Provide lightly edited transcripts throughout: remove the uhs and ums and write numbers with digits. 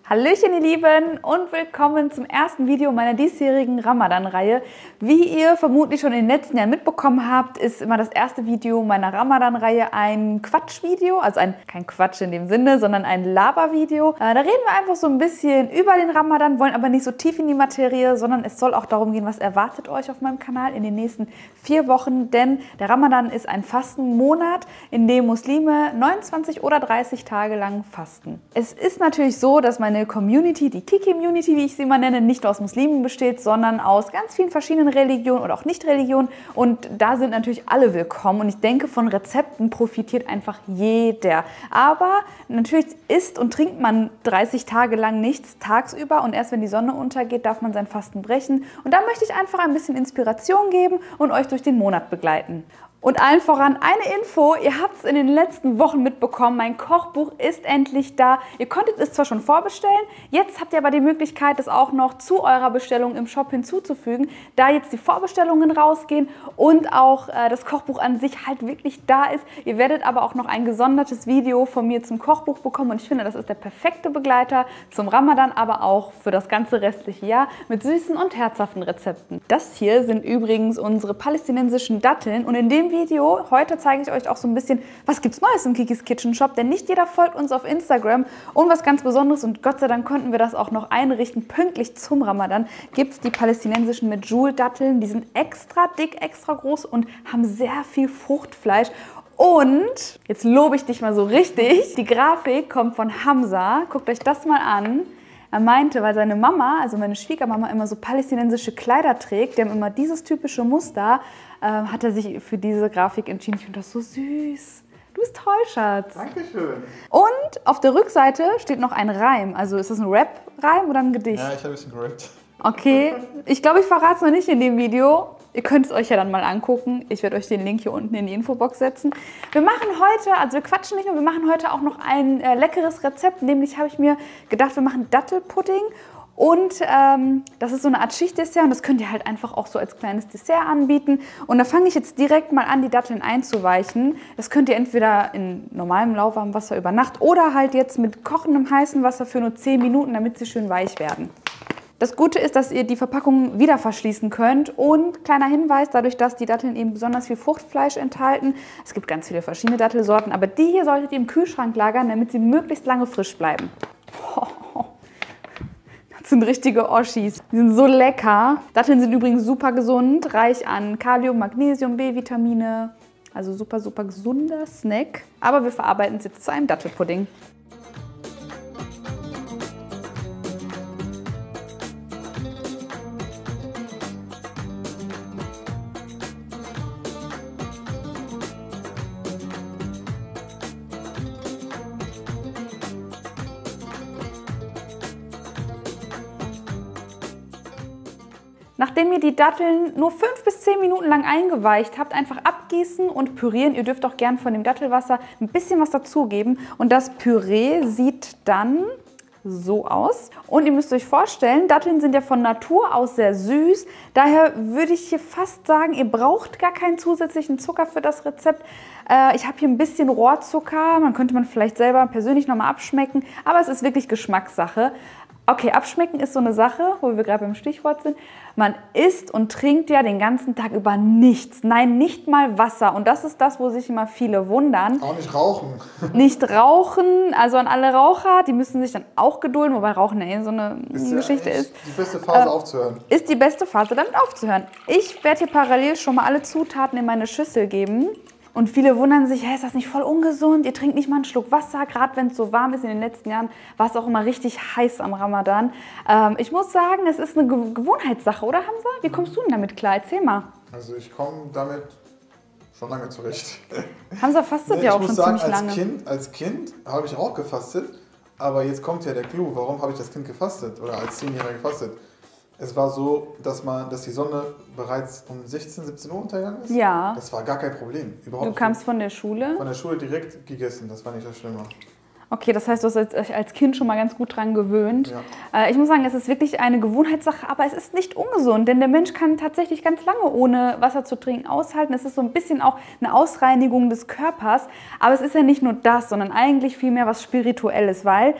Hallöchen ihr Lieben und willkommen zum ersten Video meiner diesjährigen Ramadan-Reihe. Wie ihr vermutlich schon in den letzten Jahren mitbekommen habt, ist immer das erste Video meiner Ramadan-Reihe ein Quatschvideo, also kein Quatsch in dem Sinne, sondern ein Labervideo. Da reden wir einfach so ein bisschen über den Ramadan, wollen aber nicht so tief in die Materie, sondern es soll auch darum gehen, was erwartet euch auf meinem Kanal in den nächsten 4 Wochen, denn der Ramadan ist ein Fastenmonat, in dem Muslime 29 oder 30 Tage lang fasten. Es ist natürlich so, dass meine Community, die Kiki-Community, wie ich sie immer nenne, nicht nur aus Muslimen besteht, sondern aus ganz vielen verschiedenen Religionen oder auch Nicht-Religionen. Und da sind natürlich alle willkommen. Und ich denke, von Rezepten profitiert einfach jeder. Aber natürlich isst und trinkt man 30 Tage lang nichts tagsüber. Und erst wenn die Sonne untergeht, darf man sein Fasten brechen. Und da möchte ich einfach ein bisschen Inspiration geben und euch durch den Monat begleiten. Und allen voran eine Info, ihr habt es in den letzten Wochen mitbekommen, mein Kochbuch ist endlich da. Ihr konntet es zwar schon vorbestellen, jetzt habt ihr aber die Möglichkeit, es auch noch zu eurer Bestellung im Shop hinzuzufügen, da jetzt die Vorbestellungen rausgehen und auch das Kochbuch an sich halt wirklich da ist. Ihr werdet aber auch noch ein gesondertes Video von mir zum Kochbuch bekommen und ich finde, das ist der perfekte Begleiter zum Ramadan, aber auch für das ganze restliche Jahr mit süßen und herzhaften Rezepten. Das hier sind übrigens unsere palästinensischen Datteln und in dem Video heute zeige ich euch auch so ein bisschen, was gibt's Neues im Kikis Kitchen Shop, denn nicht jeder folgt uns auf Instagram und was ganz Besonderes und Gott sei Dank konnten wir das auch noch einrichten, pünktlich zum Ramadan gibt es die palästinensischen Medjool-Datteln, die sind extra dick, extra groß und haben sehr viel Fruchtfleisch. Und, jetzt lobe ich dich mal so richtig, die Grafik kommt von Hamza, guckt euch das mal an. Er meinte, weil seine Mama, also meine Schwiegermama, immer so palästinensische Kleider trägt, die haben immer dieses typische Muster, hat er sich für diese Grafik entschieden. Ich finde das so süß. Du bist toll, Schatz. Dankeschön. Und auf der Rückseite steht noch ein Reim. Also ist das ein Rap-Reim oder ein Gedicht? Ja, ich habe ein bisschen gerappt. Okay, ich glaube, ich verrate es noch nicht in dem Video. Ihr könnt es euch ja dann mal angucken. Ich werde euch den Link hier unten in die Infobox setzen. Wir machen heute, also wir quatschen nicht nur, wir machen heute auch noch ein leckeres Rezept. Nämlich habe ich mir gedacht, wir machen Dattelpudding. Und das ist so eine Art Schichtdessert und das könnt ihr halt einfach auch so als kleines Dessert anbieten. Und da fange ich jetzt direkt mal an, die Datteln einzuweichen. Das könnt ihr entweder in normalem lauwarmem Wasser über Nacht oder halt jetzt mit kochendem heißem Wasser für nur 10 Minuten, damit sie schön weich werden. Das Gute ist, dass ihr die Verpackung wieder verschließen könnt und kleiner Hinweis, dadurch, dass die Datteln eben besonders viel Fruchtfleisch enthalten, es gibt ganz viele verschiedene Dattelsorten, aber die hier solltet ihr im Kühlschrank lagern, damit sie möglichst lange frisch bleiben. Das sind richtige Oschis. Die sind so lecker. Datteln sind übrigens super gesund, reich an Kalium, Magnesium, B-Vitamine, also super, super gesunder Snack. Aber wir verarbeiten es jetzt zu einem Dattelpudding. Nachdem ihr die Datteln nur 5 bis 10 Minuten lang eingeweicht habt, einfach abgießen und pürieren. Ihr dürft auch gern von dem Dattelwasser ein bisschen was dazugeben. Und das Püree sieht dann so aus. Und ihr müsst euch vorstellen, Datteln sind ja von Natur aus sehr süß. Daher würde ich hier fast sagen, ihr braucht gar keinen zusätzlichen Zucker für das Rezept. Ich habe hier ein bisschen Rohrzucker. Könnte man vielleicht selber persönlich nochmal abschmecken. Aber es ist wirklich Geschmackssache. Okay, abschmecken ist so eine Sache, wo wir gerade beim Stichwort sind. Man isst und trinkt ja den ganzen Tag über nichts. Nein, nicht mal Wasser. Und das ist das, wo sich immer viele wundern. Auch nicht rauchen. Nicht rauchen, also an alle Raucher, die müssen sich dann auch gedulden, wobei Rauchen ja so eine Geschichte ist. Die beste Phase aufzuhören. Ist die beste Phase, damit aufzuhören. Ich werde hier parallel schon mal alle Zutaten in meine Schüssel geben. Und viele wundern sich, hey, ist das nicht voll ungesund? Ihr trinkt nicht mal einen Schluck Wasser, gerade wenn es so warm ist. In den letzten Jahren war es auch immer richtig heiß am Ramadan. Ich muss sagen, es ist eine Gewohnheitssache, oder Hamza? Wie kommst du denn damit klar? Erzähl mal. Also ich komme damit schon lange zurecht. Hamza fastet ja auch schon ziemlich lange. Als Kind habe ich auch gefastet, aber jetzt kommt ja der Clou. Warum habe ich als Kind gefastet oder als 10-Jähriger gefastet? Es war so, dass die Sonne bereits um 16, 17 Uhr untergegangen ist. Ja. Das war gar kein Problem. Überhaupt du kamst von der Schule? Von der Schule direkt gegessen. Das war nicht das Schlimme. Okay, das heißt, du hast euch als Kind schon mal ganz gut dran gewöhnt. Ja. Ich muss sagen, es ist wirklich eine Gewohnheitssache, aber es ist nicht ungesund, denn der Mensch kann tatsächlich ganz lange ohne Wasser zu trinken aushalten. Es ist so ein bisschen auch eine Ausreinigung des Körpers, aber es ist ja nicht nur das, sondern eigentlich vielmehr was Spirituelles, weil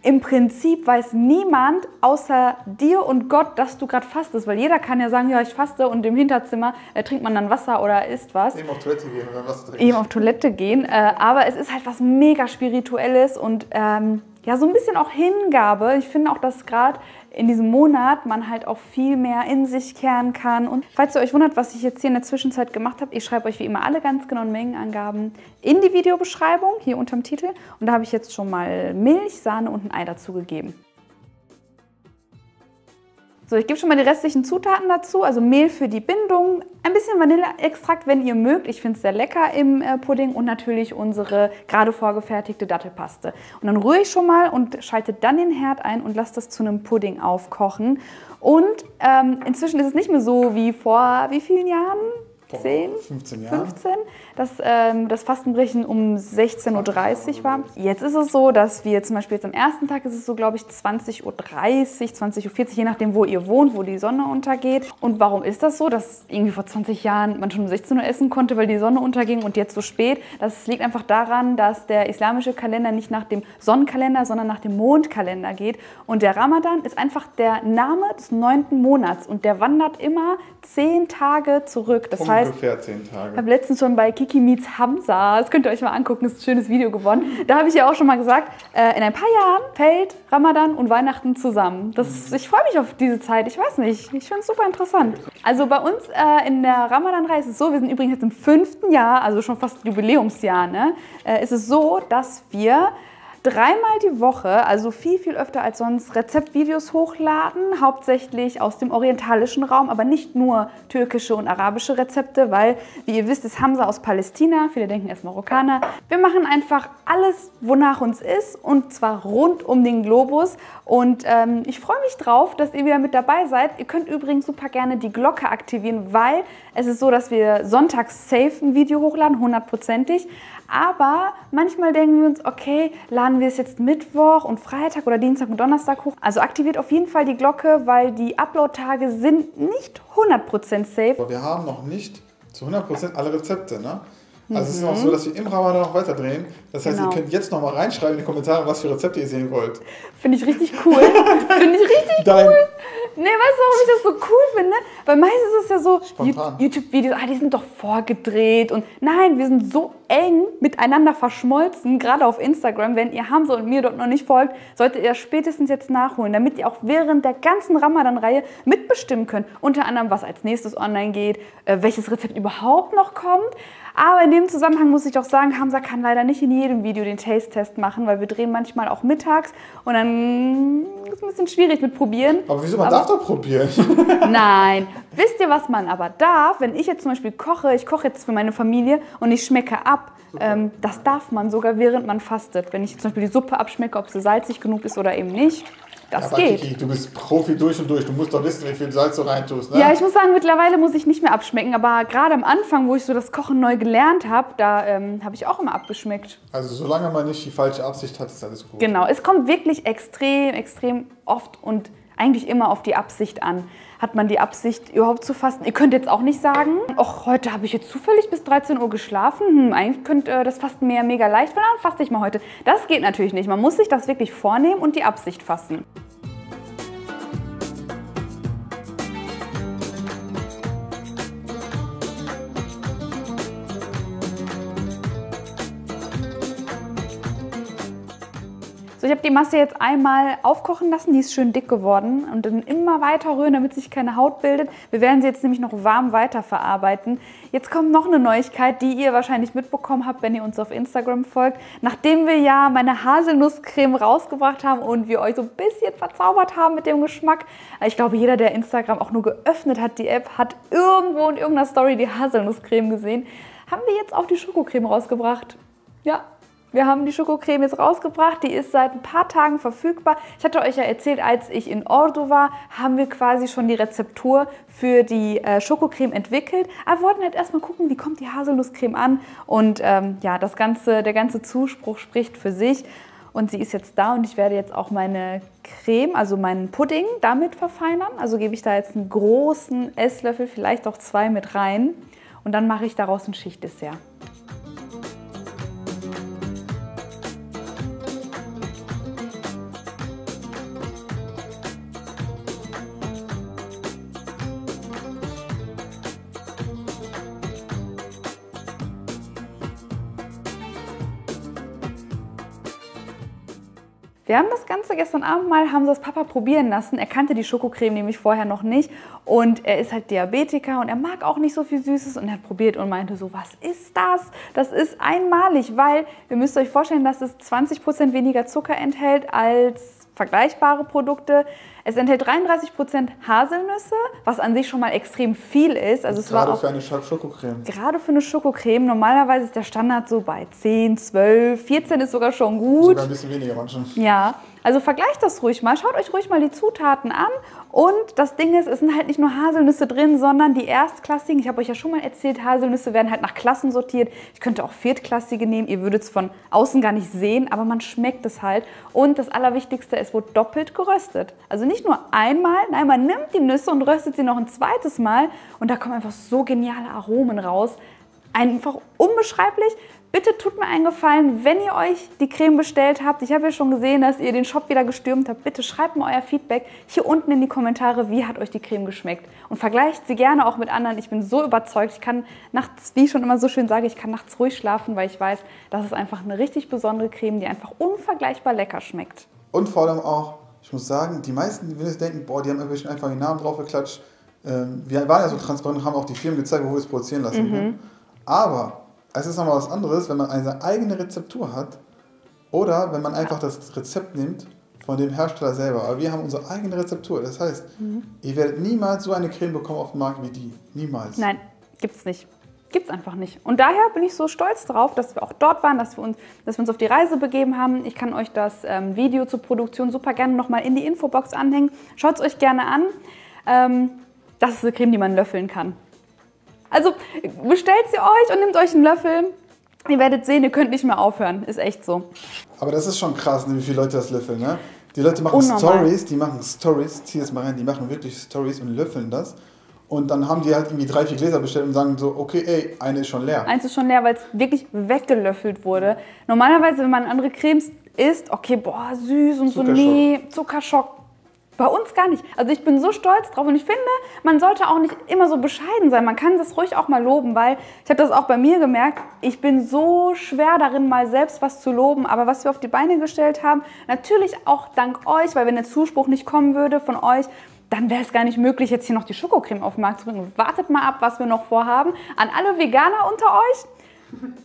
im Prinzip weiß niemand außer dir und Gott, dass du gerade fastest, weil jeder kann ja sagen, ja, ich faste und im Hinterzimmer trinkt man dann Wasser oder isst was. Eben auf Toilette gehen und dann Wasser trinken. Eben auf Toilette gehen, aber es ist halt was mega Spirituelles und ja, so ein bisschen auch Hingabe. Ich finde auch, dass gerade in diesem Monat man halt auch viel mehr in sich kehren kann. Und falls ihr euch wundert, was ich jetzt hier in der Zwischenzeit gemacht habe, ich schreibe euch wie immer alle ganz genauen Mengenangaben in die Videobeschreibung, hier unterm Titel. Und da habe ich jetzt schon mal Milch, Sahne und ein Ei dazu gegeben. So, ich gebe schon mal die restlichen Zutaten dazu, also Mehl für die Bindung, ein bisschen Vanilleextrakt, wenn ihr mögt. Ich finde es sehr lecker im Pudding und natürlich unsere gerade vorgefertigte Dattelpaste. Und dann rühre ich schon mal und schalte dann den Herd ein und lasse das zu einem Pudding aufkochen. Und inzwischen ist es nicht mehr so wie vor wie vielen Jahren? 10? 15 Jahre. 15, dass das Fastenbrechen um 16:30 Uhr war. Jetzt ist es so, dass wir zum Beispiel jetzt am ersten Tag ist es so, glaube ich, 20:30 Uhr, 20:40 Uhr, je nachdem, wo ihr wohnt, wo die Sonne untergeht. Und warum ist das so, dass irgendwie vor 20 Jahren man schon um 16 Uhr essen konnte, weil die Sonne unterging und jetzt so spät? Das liegt einfach daran, dass der islamische Kalender nicht nach dem Sonnenkalender, sondern nach dem Mondkalender geht. Und der Ramadan ist einfach der Name des 9. Monats und der wandert immer 10 Tage zurück. Das heißt, ungefähr 10 Tage. Ich habe letztens schon bei Kiki Meets Hamza, das könnt ihr euch mal angucken, ist ein schönes Video geworden. Da habe ich ja auch schon mal gesagt, in ein paar Jahren fällt Ramadan und Weihnachten zusammen. Ich freue mich auf diese Zeit, ich weiß nicht, ich finde es super interessant. Also bei uns in der Ramadan-Reihe ist es so, wir sind übrigens jetzt im 5. Jahr, also schon fast Jubiläumsjahr, ne? Ist es so, dass wir 3-mal die Woche, also viel, viel öfter als sonst, Rezeptvideos hochladen, hauptsächlich aus dem orientalischen Raum, aber nicht nur türkische und arabische Rezepte, weil, wie ihr wisst, ist Hamza aus Palästina, viele denken, er ist Marokkaner. Wir machen einfach alles, wonach uns ist, und zwar rund um den Globus. Und ich freue mich drauf, dass ihr wieder mit dabei seid. Ihr könnt übrigens super gerne die Glocke aktivieren, weil es ist so, dass wir sonntags safe ein Video hochladen, 100%ig. Aber manchmal denken wir uns, okay, laden wir es jetzt Mittwoch und Freitag oder Dienstag und Donnerstag hoch. Also aktiviert auf jeden Fall die Glocke, weil die Upload-Tage sind nicht 100% safe. Aber wir haben noch nicht zu 100% alle Rezepte, ne? Also es ist noch so, dass wir im Ramadan noch weiter drehen. Das heißt, ihr könnt jetzt noch mal reinschreiben in die Kommentare, was für Rezepte ihr sehen wollt. Finde ich richtig cool. Finde ich richtig cool. Nee, weißt du, warum ich das so cool finde? Weil meistens ist es ja so, YouTube-Videos, die sind doch vorgedreht. Und nein, wir sind so eng miteinander verschmolzen, gerade auf Instagram. Wenn ihr Hamza und mir dort noch nicht folgt, solltet ihr das spätestens jetzt nachholen, damit ihr auch während der ganzen Ramadan-Reihe mitbestimmen könnt. Unter anderem, was als nächstes online geht, welches Rezept überhaupt noch kommt. Aber in dem Zusammenhang muss ich auch sagen, Hamza kann leider nicht in jedem Video den Taste-Test machen, weil wir drehen manchmal auch mittags und dann ist es ein bisschen schwierig mit Probieren. Aber wieso? Man darf doch probieren. Nein. Wisst ihr, was man aber darf? Wenn ich jetzt zum Beispiel koche, ich koche jetzt für meine Familie und ich schmecke ab, das darf man sogar, während man fastet. Wenn ich zum Beispiel die Suppe abschmecke, ob sie salzig genug ist oder eben nicht. Das geht. Kiki, du bist Profi durch und durch. Du musst doch wissen, wie viel Salz du reintust, ne? Ja, ich muss sagen, mittlerweile muss ich nicht mehr abschmecken. Aber gerade am Anfang, wo ich so das Kochen neu gelernt habe, da habe ich auch immer abgeschmeckt. Also solange man nicht die falsche Absicht hat, ist alles gut. Genau, es kommt wirklich extrem, extrem oft und eigentlich immer auf die Absicht an. Hat man die Absicht, überhaupt zu fasten? Ihr könnt jetzt auch nicht sagen, ach, heute habe ich jetzt zufällig bis 13 Uhr geschlafen. Eigentlich könnte das Fasten mir mega leicht werden, dann faste ich mal heute. Das geht natürlich nicht. Man muss sich das wirklich vornehmen und die Absicht fassen. So, ich habe die Masse jetzt einmal aufkochen lassen, die ist schön dick geworden und dann immer weiter rühren, damit sich keine Haut bildet. Wir werden sie jetzt nämlich noch warm weiterverarbeiten. Jetzt kommt noch eine Neuigkeit, die ihr wahrscheinlich mitbekommen habt, wenn ihr uns auf Instagram folgt. Nachdem wir ja meine Haselnusscreme rausgebracht haben und wir euch so ein bisschen verzaubert haben mit dem Geschmack, ich glaube, jeder, der Instagram auch nur geöffnet hat, die App, hat irgendwo in irgendeiner Story die Haselnusscreme gesehen, haben wir jetzt auch die Schokocreme rausgebracht. Ja. Wir haben die Schokocreme jetzt rausgebracht, die ist seit ein paar Tagen verfügbar. Ich hatte euch ja erzählt, als ich in Ordu war, haben wir quasi schon die Rezeptur für die Schokocreme entwickelt. Aber wir wollten halt erstmal gucken, wie kommt die Haselnusscreme an. Und ja, der ganze Zuspruch spricht für sich. Und sie ist jetzt da und ich werde jetzt auch meine Creme, also meinen Pudding, damit verfeinern. Also gebe ich da jetzt einen großen Esslöffel, vielleicht auch 2 mit rein. Und dann mache ich daraus ein Schichtdessert. Wir haben das Ganze gestern Abend mal, haben das Papa probieren lassen. Er kannte die Schokocreme nämlich vorher noch nicht und er ist halt Diabetiker und er mag auch nicht so viel Süßes und er hat probiert und meinte so, was ist das? Das ist einmalig, weil ihr müsst euch vorstellen, dass es 20% weniger Zucker enthält als vergleichbare Produkte. Es enthält 33% Haselnüsse, was an sich schon mal extrem viel ist. Also es gerade war auch, für eine Schokocreme. Gerade für eine Schokocreme. Normalerweise ist der Standard so bei 10, 12, 14 ist sogar schon gut. Sogar ein bisschen weniger manchmal. Ja, also vergleicht das ruhig mal. Schaut euch ruhig mal die Zutaten an. Und das Ding ist, es sind halt nicht nur Haselnüsse drin, sondern die erstklassigen. Ich habe euch ja schon mal erzählt, Haselnüsse werden halt nach Klassen sortiert. Ich könnte auch viertklassige nehmen. Ihr würdet es von außen gar nicht sehen, aber man schmeckt es halt. Und das Allerwichtigste, es wurde doppelt geröstet. Also nicht nur einmal, nein, man nimmt die Nüsse und röstet sie noch ein zweites Mal. Und da kommen einfach so geniale Aromen raus. Einfach unbeschreiblich. Bitte tut mir einen Gefallen, wenn ihr euch die Creme bestellt habt. Ich habe ja schon gesehen, dass ihr den Shop wieder gestürmt habt. Bitte schreibt mir euer Feedback hier unten in die Kommentare, wie hat euch die Creme geschmeckt. Und vergleicht sie gerne auch mit anderen. Ich bin so überzeugt, ich kann nachts, wie ich schon immer so schön sage, ich kann nachts ruhig schlafen, weil ich weiß, das ist einfach eine richtig besondere Creme, die einfach unvergleichbar lecker schmeckt. Und vor allem auch, ich muss sagen, die meisten, die würden jetzt denken, boah, die haben irgendwie einfach den Namen drauf geklatscht. Wir waren ja so transparent und haben auch die Firmen gezeigt, wo wir es produzieren lassen können. Aber es ist nochmal was anderes, wenn man eine eigene Rezeptur hat oder wenn man einfach das Rezept nimmt von dem Hersteller selber. Aber wir haben unsere eigene Rezeptur. Das heißt, ihr werdet niemals so eine Creme bekommen auf dem Markt wie die. Niemals. Nein, gibt's nicht. Gibt's einfach nicht. Und daher bin ich so stolz drauf, dass wir auch dort waren, dass wir uns auf die Reise begeben haben. Ich kann euch das Video zur Produktion super gerne nochmal in die Infobox anhängen. Schaut es euch gerne an. Das ist eine Creme, die man löffeln kann. Also bestellt sie euch und nehmt euch einen Löffel. Ihr werdet sehen, ihr könnt nicht mehr aufhören. Ist echt so. Aber das ist schon krass, wie viele Leute das löffeln. Ne? Die Leute machen Stories, zieh es mal rein, die machen wirklich Stories und löffeln das. Und dann haben die halt irgendwie 3, 4 Gläser bestellt und sagen so, okay, ey, eine ist schon leer. Eins ist schon leer, weil es wirklich weggelöffelt wurde. Normalerweise, wenn man andere Cremes isst, okay, boah, süß und so, nee, Zuckerschock. Bei uns gar nicht. Also ich bin so stolz drauf und ich finde, man sollte auch nicht immer so bescheiden sein. Man kann das ruhig auch mal loben, weil ich habe das auch bei mir gemerkt, ich bin so schwer darin, mal selbst was zu loben. Aber was wir auf die Beine gestellt haben, natürlich auch dank euch, weil wenn der Zuspruch nicht kommen würde von euch, dann wäre es gar nicht möglich, jetzt hier noch die Schokocreme auf den Markt zu bringen. Wartet mal ab, was wir noch vorhaben. An alle Veganer unter euch.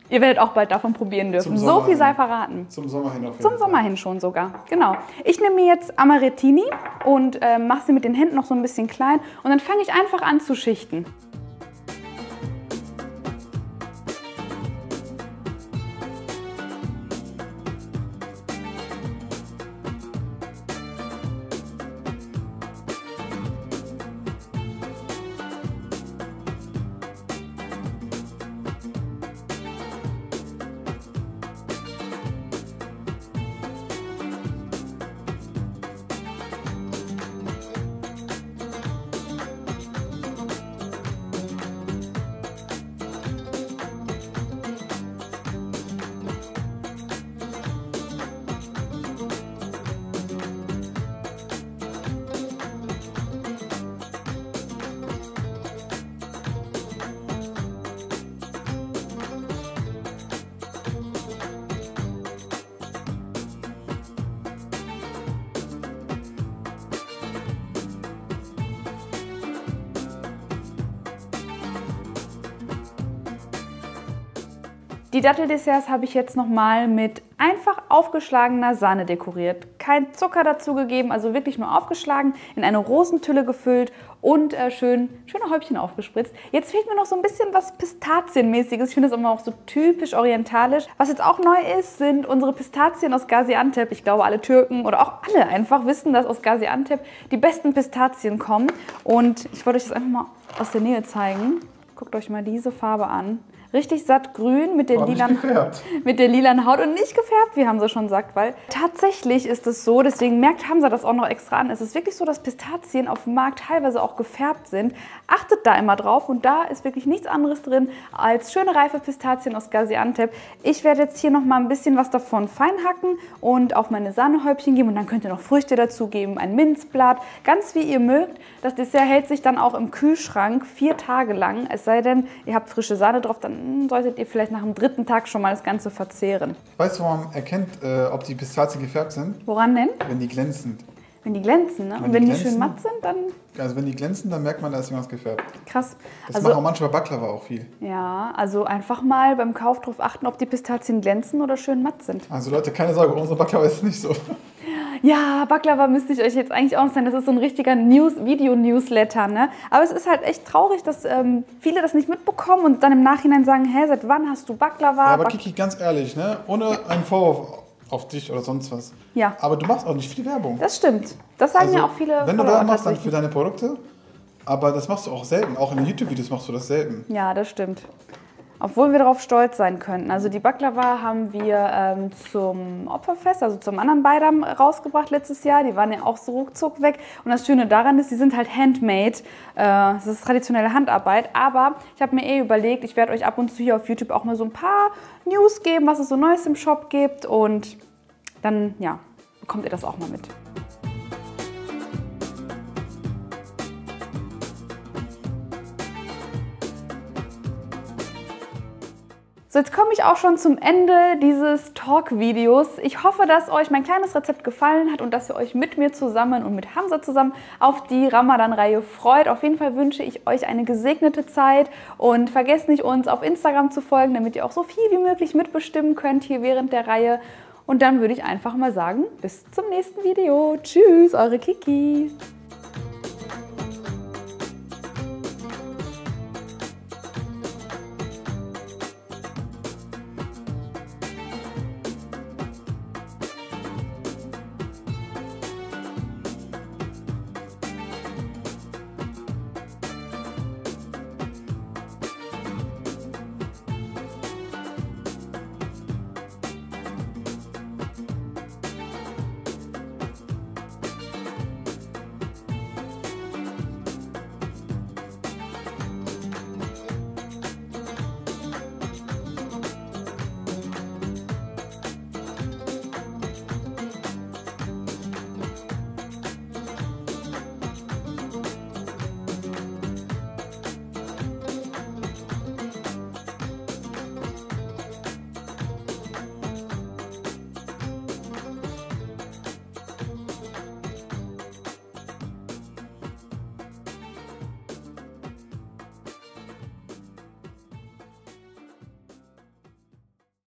Ihr werdet auch bald davon probieren dürfen. So viel sei verraten. Zum Sommer hin auf jeden Zum Sommer hin schon sogar, genau. Ich nehme mir jetzt Amarettini und mache sie mit den Händen noch so ein bisschen klein. Und dann fange ich einfach an zu schichten. Die Datteldesserts habe ich jetzt nochmal mit einfach aufgeschlagener Sahne dekoriert. Kein Zucker dazugegeben, also wirklich nur aufgeschlagen, in eine Rosentülle gefüllt und schöne Häubchen aufgespritzt. Jetzt fehlt mir noch so ein bisschen was Pistazienmäßiges. Ich finde das immer auch so typisch orientalisch. Was jetzt auch neu ist, sind unsere Pistazien aus Gaziantep. Ich glaube, alle Türken oder auch alle einfach wissen, dass aus Gaziantep die besten Pistazien kommen. Und ich wollte euch das einfach mal aus der Nähe zeigen. Guckt euch mal diese Farbe an. Richtig satt grün mit der lilanen Haut und nicht gefärbt, wie Hamza schon sagt, weil tatsächlich ist es so, deswegen merkt Hamza das auch noch extra an, es ist wirklich so, dass Pistazien auf dem Markt teilweise auch gefärbt sind. Achtet da immer drauf und da ist wirklich nichts anderes drin als schöne reife Pistazien aus Gaziantep. Ich werde jetzt hier noch mal ein bisschen was davon fein hacken und auf meine Sahnehäubchen geben und dann könnt ihr noch Früchte dazugeben, ein Minzblatt, ganz wie ihr mögt. Das Dessert hält sich dann auch im Kühlschrank 4 Tage lang, es sei denn, ihr habt frische Sahne drauf, dann solltet ihr vielleicht nach dem 3. Tag schon mal das Ganze verzehren. Weißt du, woran man erkennt, ob die Pistazien gefärbt sind? Woran denn? Wenn die glänzen. Wenn die glänzen, ne? Und wenn die schön matt sind, dann... Also wenn die glänzen, dann merkt man, da ist irgendwas gefärbt. Krass. Das machen auch manchmal Baklava auch viel. Ja, also einfach mal beim Kauf darauf achten, ob die Pistazien glänzen oder schön matt sind. Also Leute, keine Sorge, unsere Baklava ist nicht so. Ja, Baklava müsste ich euch jetzt eigentlich auch noch sagen, das ist so ein richtiger Video-Newsletter, ne? Aber es ist halt echt traurig, dass viele das nicht mitbekommen und dann im Nachhinein sagen, hä, seit wann hast du Baklava? Ja, aber Kiki, ganz ehrlich, ne? Ohne einen Vorwurf auf dich oder sonst was. Ja. Aber du machst auch nicht viel Werbung. Das stimmt. Das sagen ja auch viele. Wenn du Werbung machst, dann für deine Produkte. Aber das machst du auch selten. Auch in den YouTube-Videos machst du das selten. Ja, das stimmt. Obwohl wir darauf stolz sein könnten. Also die Baklava haben wir zum Opferfest, also zum anderen Bayram rausgebracht letztes Jahr. Die waren ja auch so ruckzuck weg. Und das Schöne daran ist, die sind halt handmade. Das ist traditionelle Handarbeit. Aber ich habe mir überlegt, ich werde euch ab und zu hier auf YouTube auch mal so ein paar News geben, was es so Neues im Shop gibt. Und dann, ja, bekommt ihr das auch mal mit. So, jetzt komme ich auch schon zum Ende dieses Talk-Videos. Ich hoffe, dass euch mein kleines Rezept gefallen hat und dass ihr euch mit mir zusammen und mit Hamza zusammen auf die Ramadan-Reihe freut. Auf jeden Fall wünsche ich euch eine gesegnete Zeit und vergesst nicht, uns auf Instagram zu folgen, damit ihr auch so viel wie möglich mitbestimmen könnt hier während der Reihe. Und dann würde ich einfach mal sagen, bis zum nächsten Video. Tschüss, eure Kiki.